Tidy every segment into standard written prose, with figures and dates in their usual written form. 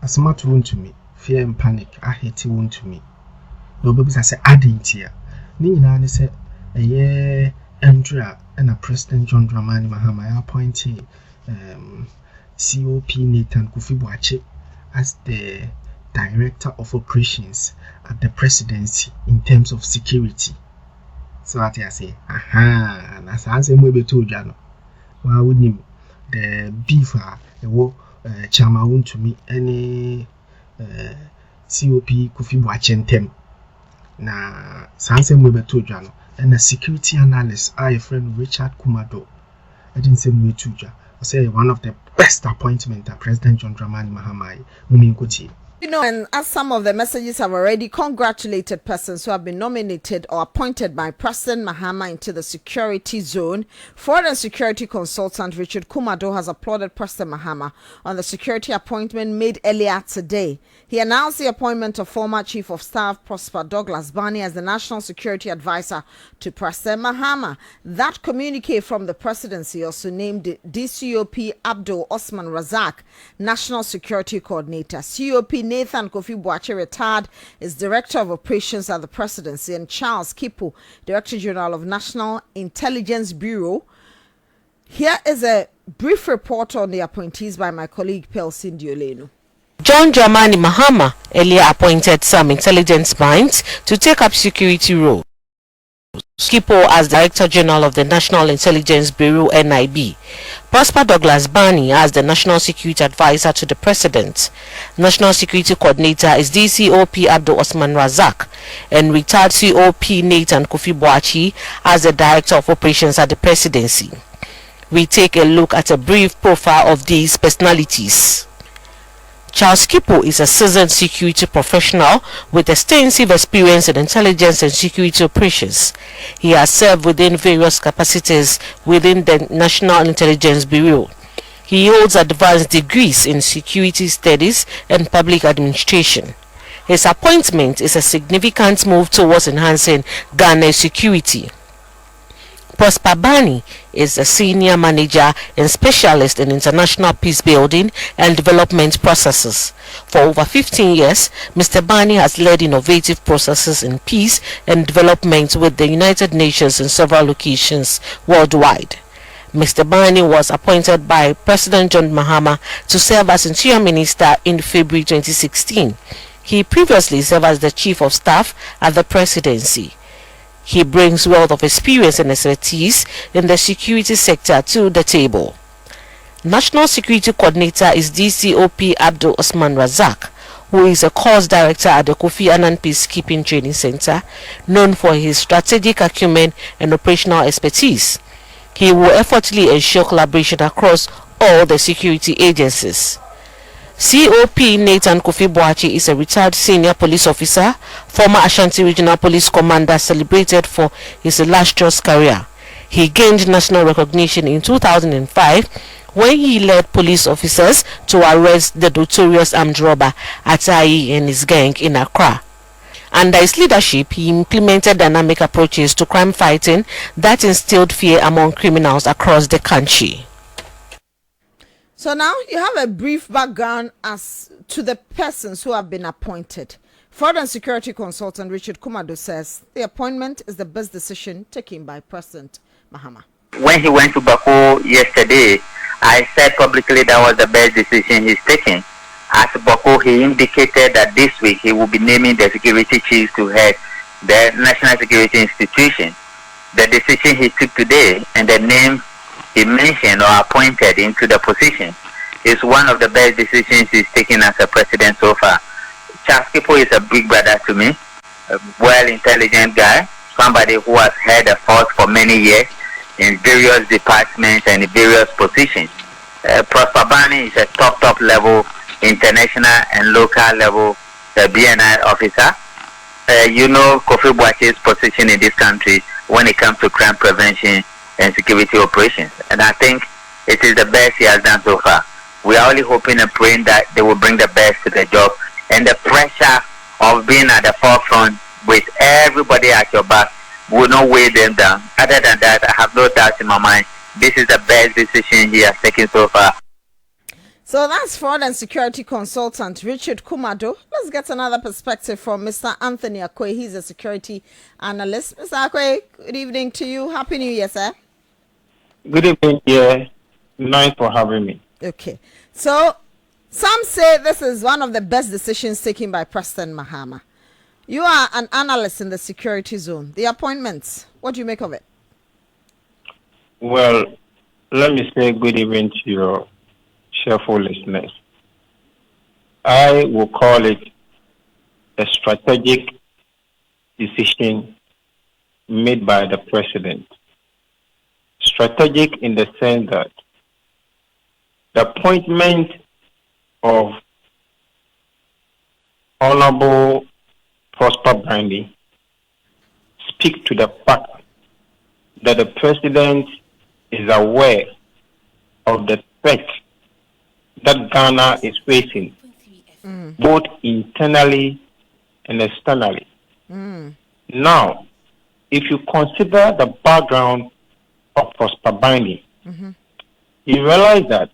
Asmat Wontumi, fear and panic, I hate Wontumi. No babies, I say, adding here. Nina said, a year Andrea and a President John Dramani Mahama appointed COP Nathan Kofi Boakye as the Director of Operations at the Presidency in terms of security. So what I say, aha, that's how I'm able to do. Why wouldn't the beef Chama Wontumi any COP Kofi Boakye tem na sanse mwebe to dwano and a security analyst our friend Richard Kumado I didn't say mwe to dwa I say one of the best appointment that President John Dramani Mahama muminkoti. You know, and as some of the messages have already congratulated persons who have been nominated or appointed by President Mahama into the security zone, foreign security consultant Richard Kumado has applauded President Mahama on the security appointment made earlier today. He announced the appointment of former Chief of Staff Prosper Douglas Barney as the National Security Advisor to President Mahama. That communique from the presidency also named DCOP Abdul Osman Razak National Security Coordinator. COP Nathan Kofi Boakye retired is Director of Operations at the Presidency, and Charles Kipo, Director General of National Intelligence Bureau. Here is a brief report on the appointees by my colleague Pelsin Dioleno. John Dramani Mahama earlier appointed some intelligence minds to take up security roles. Kipo as Director General of the National Intelligence Bureau (NIB), Prosper Douglas Barney as the National Security Advisor to the President. National Security Coordinator is DCOP Abdul Osman Razak, and retired COP Nathan Kofi Boakye as the Director of Operations at the Presidency. We take a look at a brief profile of these personalities. Charles Kipo is a seasoned security professional with extensive experience in intelligence and security operations. He has served within various capacities within the National Intelligence Bureau. He holds advanced degrees in security studies and public administration. His appointment is a significant move towards enhancing Ghana's security. Prosper Barney is a senior manager and specialist in international peace building and development processes. For over 15 years, Mr. Barney has led innovative processes in peace and development with the United Nations in several locations worldwide. Mr. Barney was appointed by President John Mahama to serve as Interior Minister in February 2016. He previously served as the Chief of Staff at the Presidency. He brings wealth of experience and expertise in the security sector to the table. National Security Coordinator is DCOP Abdul Osman Razak, who is a course director at the Kofi Annan Peacekeeping Training Center, known for his strategic acumen and operational expertise. He will effortlessly ensure collaboration across all the security agencies. COP Nathan Kofi Boakye is a retired senior police officer, former Ashanti Regional Police Commander, celebrated for his illustrious career. He gained national recognition in 2005 when he led police officers to arrest the notorious armed robber Atayi and his gang in Accra. Under his leadership, he implemented dynamic approaches to crime fighting that instilled fear among criminals across the country. So now you have a brief background as to the persons who have been appointed. Foreign security consultant Richard Kumado says the appointment is the best decision taken by President Mahama. When he went to Baku yesterday, I said publicly that was the best decision he's taken. At Baku, he indicated that this week he will be naming the security chief to head the National Security Institution. The decision he took today and the name he mentioned or appointed into the position is one of the best decisions he's taken as a president so far. Charles Kipo is a big brother to me, a well-intelligent guy, somebody who has held a force for many years in various departments and in various positions. Prosper Barney is a top level, international and local level BNI officer. You know Kofi Boakye's position in this country when it comes to crime prevention and security operations, and I think it is the best he has done so far. We are only hoping and praying that they will bring the best to the job, and the pressure of being at the forefront with everybody at your back will not weigh them down. Other than that, I have no doubt in my mind this is the best decision he has taken so far. So that's fraud and security consultant Richard Kumado. Let's get another perspective from Mr. Anthony Akwe. He's a security analyst. Mr. Akwe, good evening to you. Happy New Year, sir. Good evening, yeah. Nice for having me. Okay. So some say this is one of the best decisions taken by President Mahama. You are an analyst in the security zone. The appointments, what do you make of it? Well, let me say good evening to your cheerful listeners. I will call it a strategic decision made by the president. Strategic in the sense that the appointment of Honorable Prosper Brandy speak to the fact that the president is aware of the threat that Ghana is facing, both internally and externally. Now, if you consider the background of Prosper Brandy, you realize that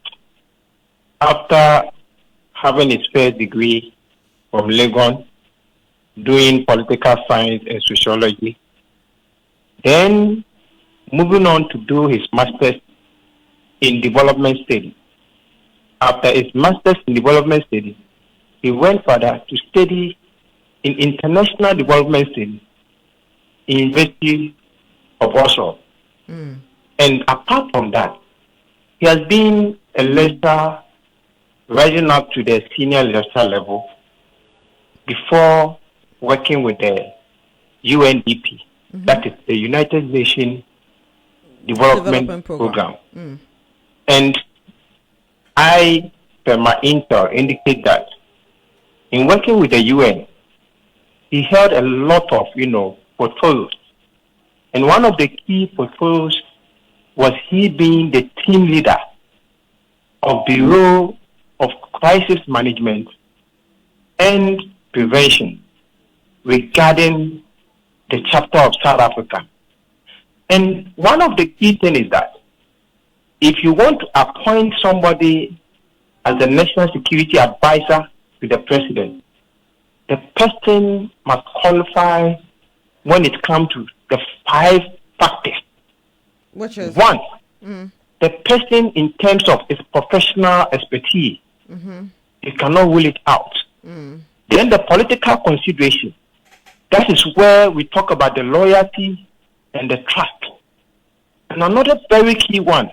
after having his first degree from Lagos, doing political science and sociology, then moving on to do his master's in development studies. After his master's in development studies, he went further to study in international development studies in University of Oslo. And apart from that, he has been a lecturer rising up to the senior lecturer level before working with the UNDP, that is the United Nations Development Program. And I, per my intel, indicate that in working with the UN, he held a lot of, portfolios. And one of the key portfolios was he being the team leader of Bureau of Crisis Management and Prevention regarding the chapter of South Africa. And one of the key things is that if you want to appoint somebody as a national security advisor to the president, the person must qualify when it comes to the 5 factors. Which is? 1, the person in terms of his professional expertise, you cannot rule it out. Then the political consideration. That is where we talk about the loyalty and the trust. And another very key one,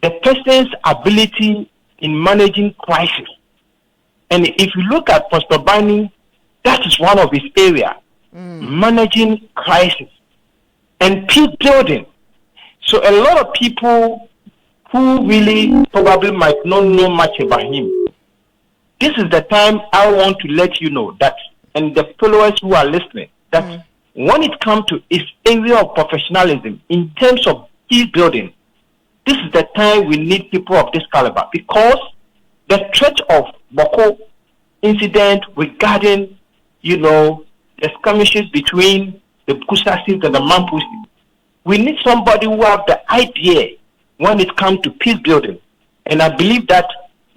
the person's ability in managing crisis. And if you look at Prosper Brandy, that is one of his areas, managing crisis and peace building. So a lot of people who really probably might not know much about him, this is the time I want to let you know that, and the followers who are listening, that when it comes to his area of professionalism in terms of peace building, this is the time we need people of this caliber, because the threat of Boko incident regarding, the skirmishes between the Kusasis and the Mampusi, we need somebody who have the idea when it comes to peace building. And I believe that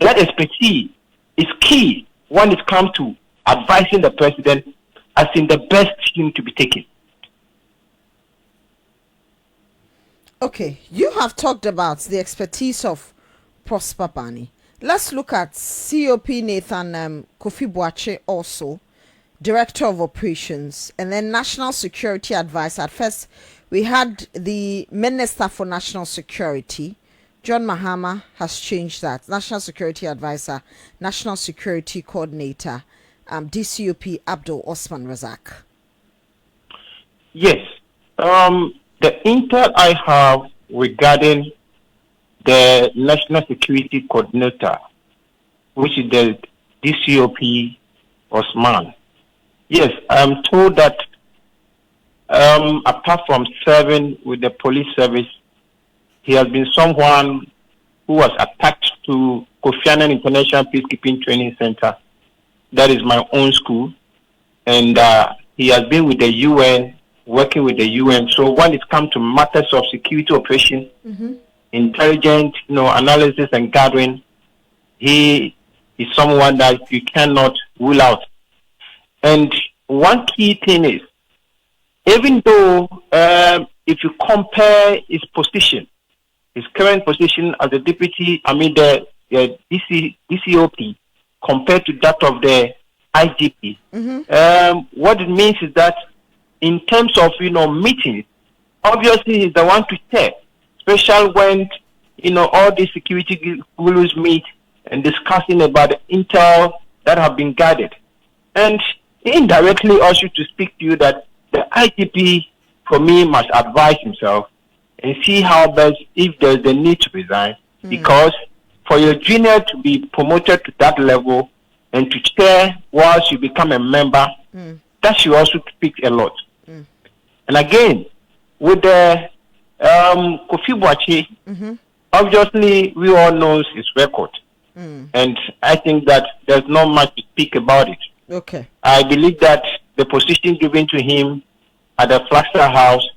that expertise is key when it comes to advising the president as in the best team to be taken. Okay, you have talked about the expertise of Prosper Brandy. Let's look at COP Nathan Kofi Boakye, also Director of Operations, and then National Security Advisor. At first, we had the Minister for National Security. John Mahama has changed that. National Security Advisor, National Security Coordinator, DCOP Abdul Osman Razak. Yes. The intel I have regarding the National Security Coordinator, which is the DCOP Osman. Yes, I'm told that apart from serving with the police service, he has been someone who was attached to Kofi Annan International Peacekeeping Training Center. That is my own school. And he has been with the UN, working with the UN. So when it comes to matters of security operation, intelligence, analysis and gathering, he is someone that you cannot rule out. And one key thing is, even though if you compare his position, his current position as a deputy, the DCOP, compared to that of the IGP, what it means is that in terms of meetings, obviously he's the one to chair, especially when all the security gurus meet and discussing about the intel that have been gathered, and indirectly also to speak to you that the IGP, for me, must advise himself and see how best, if there's a need to resign, because for your junior to be promoted to that level and to chair whilst you become a member, that should also speak a lot. And again, with the Kofi Boakye, obviously we all know his record, and I think that there's not much to speak about it. Okay. I believe that the position given to him at the Flagstaff House,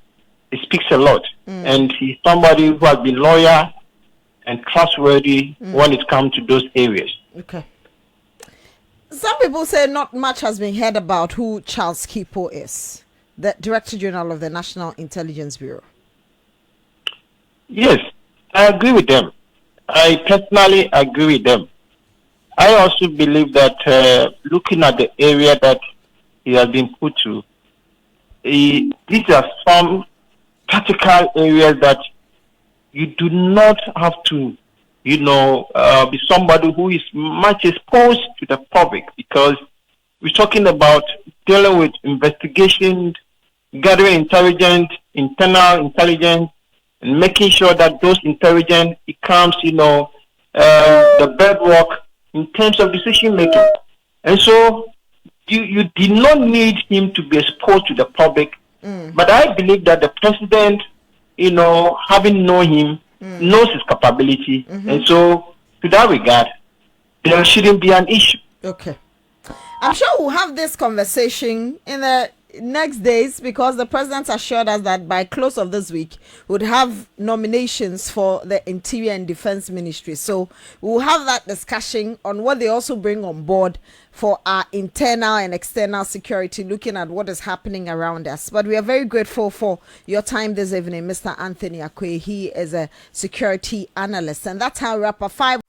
it speaks a lot, and he's somebody who has been loyal and trustworthy when it comes to those areas. Okay. Some people say not much has been heard about who Charles Kipo is, the Director General of the National Intelligence Bureau. Yes, I agree with them. I personally agree with them. I also believe that looking at the area that he has been put to, these are some practical areas that you do not have to, be somebody who is much exposed to the public, because we're talking about dealing with investigation, gathering intelligence, internal intelligence, and making sure that those intelligence becomes, the bedrock in terms of decision making. And so you did not need him to be exposed to the public. But I believe that the president, having known him, knows his capability. And so to that regard, there shouldn't be an issue. Okay. I'm sure we'll have this conversation in the next days, because the president assured us that by close of this week would have nominations for the Interior and Defense Ministry. So we'll have that discussion on what they also bring on board for our internal and external security, looking at what is happening around us. But we are very grateful for your time this evening, Mr. Anthony Akwe. He is a security analyst, and that's how we wrap up 5